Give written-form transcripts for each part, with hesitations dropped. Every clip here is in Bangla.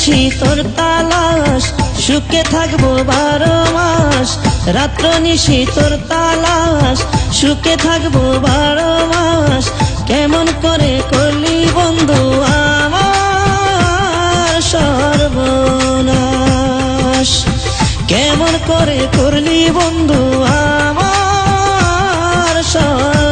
নিশি তোর তালাশ, সুখে থাকবো 12 মাস। রাত্র নিশি তোর তালাশ, সুখে থাকবো 12 মাস। কেমন করে করলি বন্ধু আমার সর্বনাশ, কেমন করে করলি বন্ধু আমার সর্বনাশ।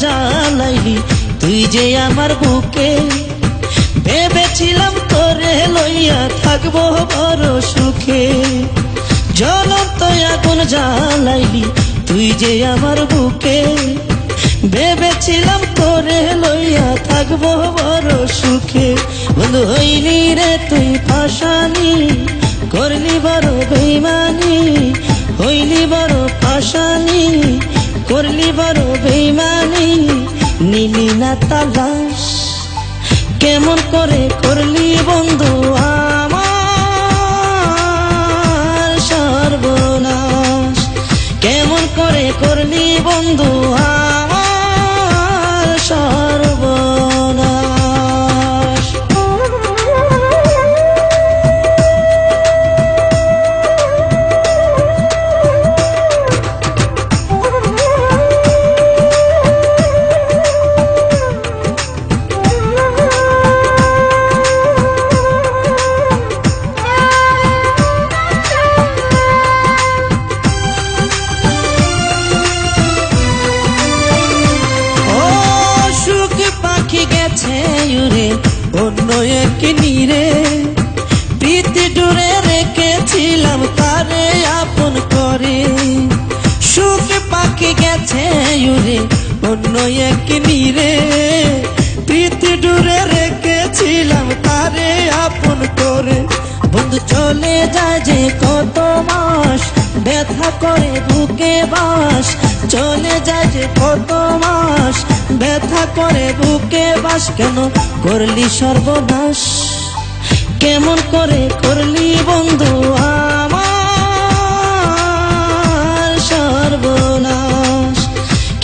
জ্বালাইলি তুই যে আমার বুকে, ভেবেছিলাম তোরে লইয়া থাকবো বড় সুখে। জ্বলন্ত আগুন জ্বালাইলি তুই যে আমার বুকে, ভেবেছিলাম তোরে লইয়া থাকবো বড় সুখে। বন্ধু হইলি রে তুই পাশানি, করলি বড় বেইমানি, হইলি বড় পাশানি, করলি বড় বেইমানি। নিলি না তালাশ, কেমন করে করলি বন্ধু আমার সর্বনাশ, কেমন করে করলি বন্ধু আমার সর্বনাশ। অন্য এক নীরে প্রীতি জুড়ে রেখেছিলাম তারে আপন করে। সুখ পাখি গেছে উড়ে অন্য এক নীরে, প্রীতি জুড়ে রেখেছিলাম তারে আপন করে। বন্ধু চলে যায় যে কত মাস, ব্যথা করে বুকে বাস। চলে যায় যে কত মাস, ব্যথা করে বুকে বাস। কেন করলি সর্বনাশ, কেমন করে করলি বন্ধু আমার সর্বনাশ,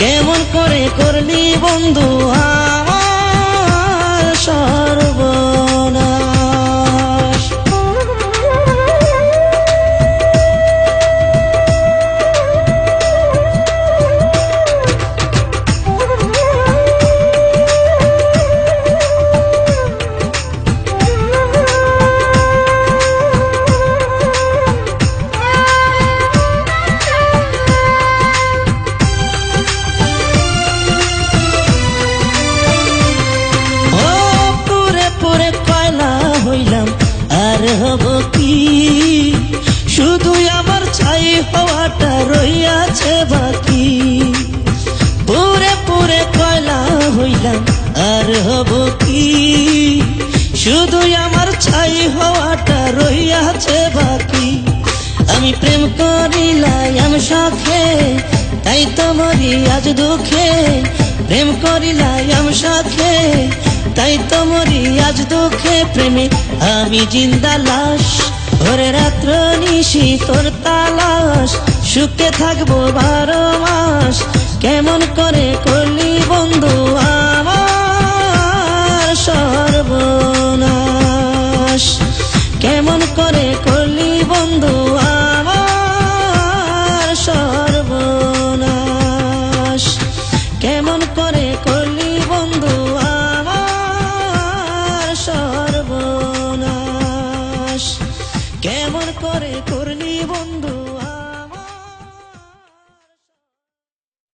কেমন করে করলি বন্ধু আমার সর্বনাশ। আর হব কি শুধু আমার ছাই হওয়াটা রইয়াছে বাকি। পুরে পুরে কয়লা হইলাম আর হব কি, শুধু আমার ছাই হওয়াটা রইয়াছে বাকি। আমি প্রেম করিলাম শখে, তাই তো মরি আজ দুঃখে। প্রেম করিলাম শখে, তাই তো মরি আজ দুঃখে। প্রেমে আমি জিন্দা লাশ, ওরে রাত্র নিশি তোর তালাশ, সুখে থাকবো 12 মাস। কেমন করে করলি বন্ধু আমার সর্বনাশ, কেমন করে করলি বন্ধু আমার সর্বনাশ, কেমন করে করলি বন্ধু আমার সর্বনাশ, কেমন করে